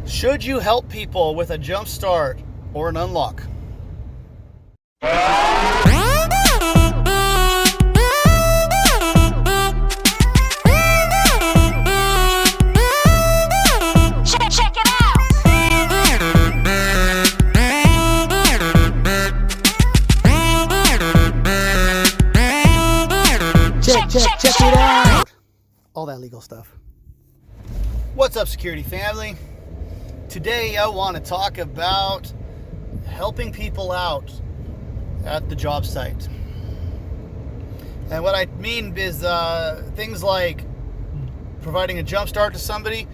Should you help people with a jump start or an unlock? Check it out. Check it out. All that legal stuff. What's up, security family? Today I want to talk about helping people out at the job site. And what I mean is things like providing a jump start to somebody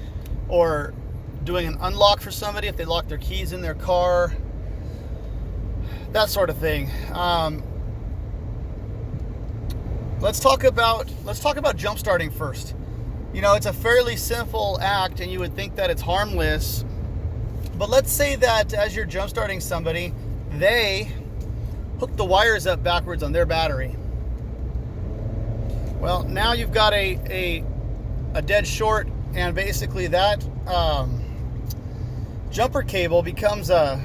or doing an unlock for somebody if they lock their keys in their car, that sort of thing. Let's talk about jump starting first. You know, it's a fairly simple act and you would think that it's harmless. But let's say that as you're jump starting somebody, they hook the wires up backwards on their battery. Well, now you've got a dead short, and basically that jumper cable becomes a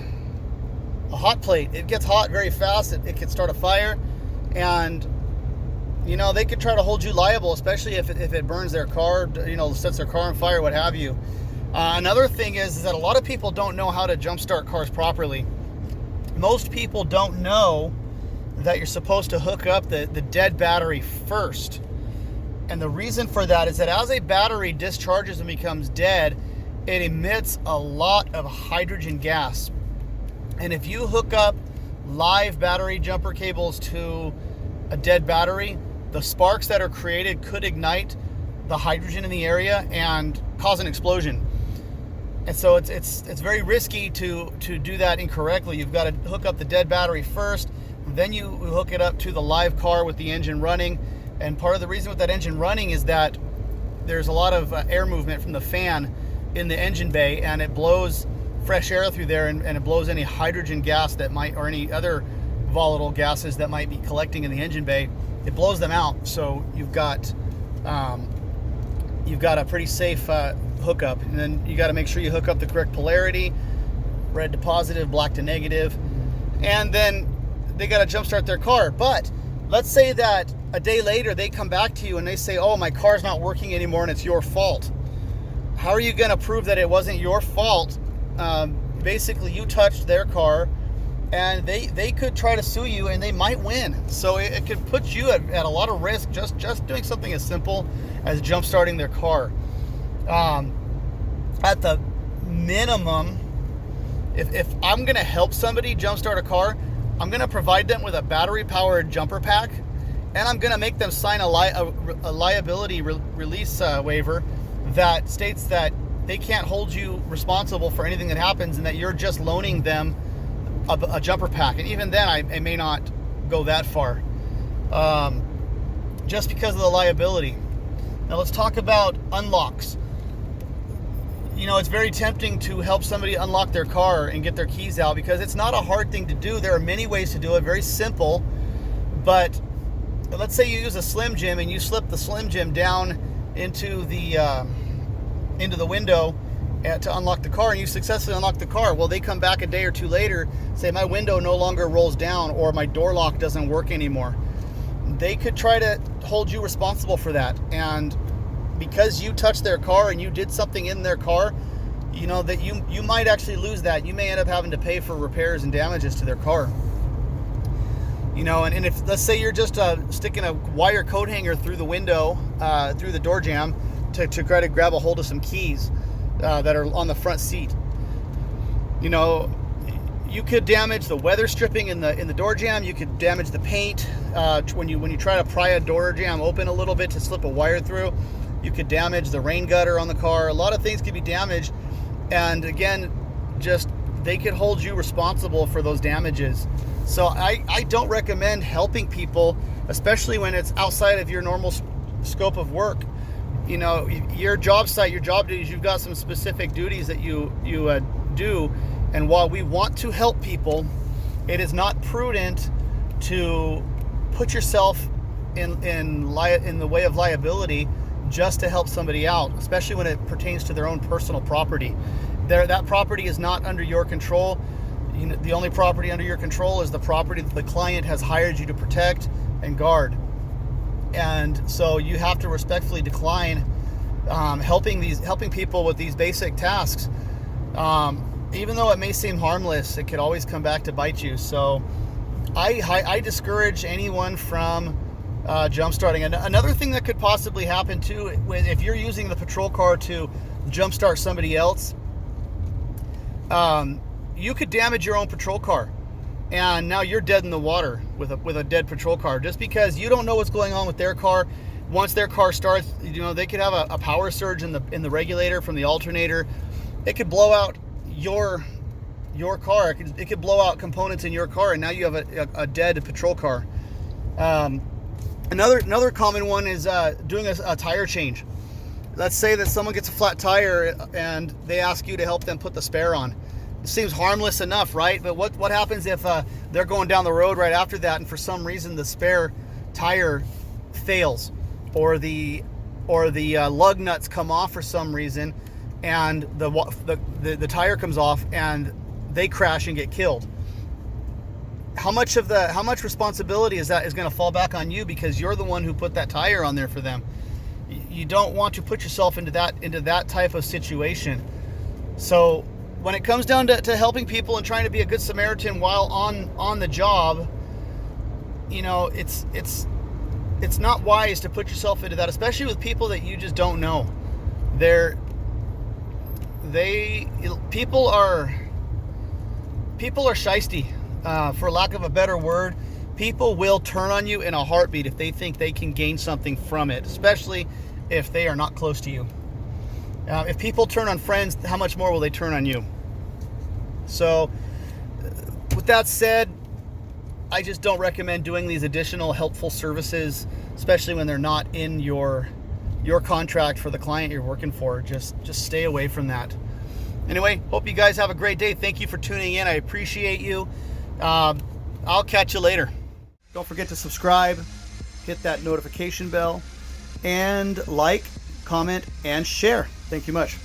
hot plate. It gets hot very fast. It can start a fire, and you know, they could try to hold you liable, especially if it burns their car, you know, sets their car on fire, what have you. Another thing is that a lot of people don't know how to jumpstart cars properly. Most people don't know that you're supposed to hook up the dead battery first. And the reason for that is that as a battery discharges and becomes dead, it emits a lot of hydrogen gas. And if you hook up live battery jumper cables to a dead battery, the sparks that are created could ignite the hydrogen in the area and cause an explosion. And so it's very risky to do that incorrectly. You've got to hook up the dead battery first, then you hook it up to the live car with the engine running. And part of the reason with that engine running is that there's a lot of air movement from the fan in the engine bay, and it blows fresh air through there, and it blows any hydrogen gas that might, or any other volatile gases that might be collecting in the engine bay. It blows them out. So you've got a pretty safe hookup, and then you got to make sure you hook up the correct polarity, red to positive, black to negative, and then they got to jump start their car. But let's say that a day later they come back to you and they say, oh, my car's not working anymore and it's your fault. How are you going to prove that it wasn't your fault? Basically, you touched their car, and they could try to sue you and they might win. So it could put you at a lot of risk just doing something as simple as jump starting their car. At the minimum, if I'm going to help somebody jump start a car, I'm going to provide them with a battery powered jumper pack, and I'm going to make them sign a liability release waiver that states that they can't hold you responsible for anything that happens, and that you're just loaning them a jumper pack. And even then, I may not go that far, just because of the liability. Now let's talk about unlocks. You know, it's very tempting to help somebody unlock their car and get their keys out, because it's not a hard thing to do. There are many ways to do it, very simple. But let's say you use a Slim Jim and you slip the Slim Jim down into the window to unlock the car, and you successfully unlock the car. Well, they come back a day or two later, say my window no longer rolls down, or my door lock doesn't work anymore. They could try to hold you responsible for that. And because you touched their car and you did something in their car, you know that you might actually lose that. You may end up having to pay for repairs and damages to their car. You know, and if, let's say you're just sticking a wire coat hanger through the window, through the door jamb to try to grab a hold of some keys that are on the front seat. You know, you could damage the weather stripping in the door jamb. You could damage the paint when you try to pry a door jamb open a little bit to slip a wire through. You could damage the rain gutter on the car. A lot of things could be damaged, and again, just they could hold you responsible for those damages. So I don't recommend helping people, especially when it's outside of your normal scope of work. You know, your job site, your job duties, you've got some specific duties that you do. And while we want to help people, it is not prudent to put yourself in the way of liability just to help somebody out, especially when it pertains to their own personal property. That property is not under your control. The only property under your control is the property that the client has hired you to protect and guard. And so you have to respectfully decline helping people with these basic tasks. Even though it may seem harmless, it could always come back to bite you. So I discourage anyone from jump starting. And another thing that could possibly happen too, if you're using the patrol car to jump start somebody else, you could damage your own patrol car, and now you're dead in the water with a dead patrol car, just because you don't know what's going on with their car. Once their car starts, they could have a power surge in the regulator from the alternator. It could blow out your car. It could blow out components in your car, and now you have a dead patrol car. Another common one is doing a tire change. Let's say that someone gets a flat tire and they ask you to help them put the spare on. It seems harmless enough, right? But what happens if they're going down the road right after that, and for some reason the spare tire fails, or the lug nuts come off for some reason, and the tire comes off and they crash and get killed? How much responsibility is going to fall back on you, because you're the one who put that tire on there for them? You don't want to put yourself into that type of situation. So when it comes down to helping people and trying to be a good Samaritan while on the job, it's not wise to put yourself into that, especially with people that you just don't know. People are shysty, for lack of a better word. People will turn on you in a heartbeat if they think they can gain something from it, especially if they are not close to you. If people turn on friends, how much more will they turn on you? So, with that said, I just don't recommend doing these additional helpful services, especially when they're not in your contract for the client you're working for. Just stay away from that. Anyway, hope you guys have a great day. Thank you for tuning in. I appreciate you. I'll catch you later. Don't forget to subscribe, hit that notification bell, and like, comment, and share. Thank you much.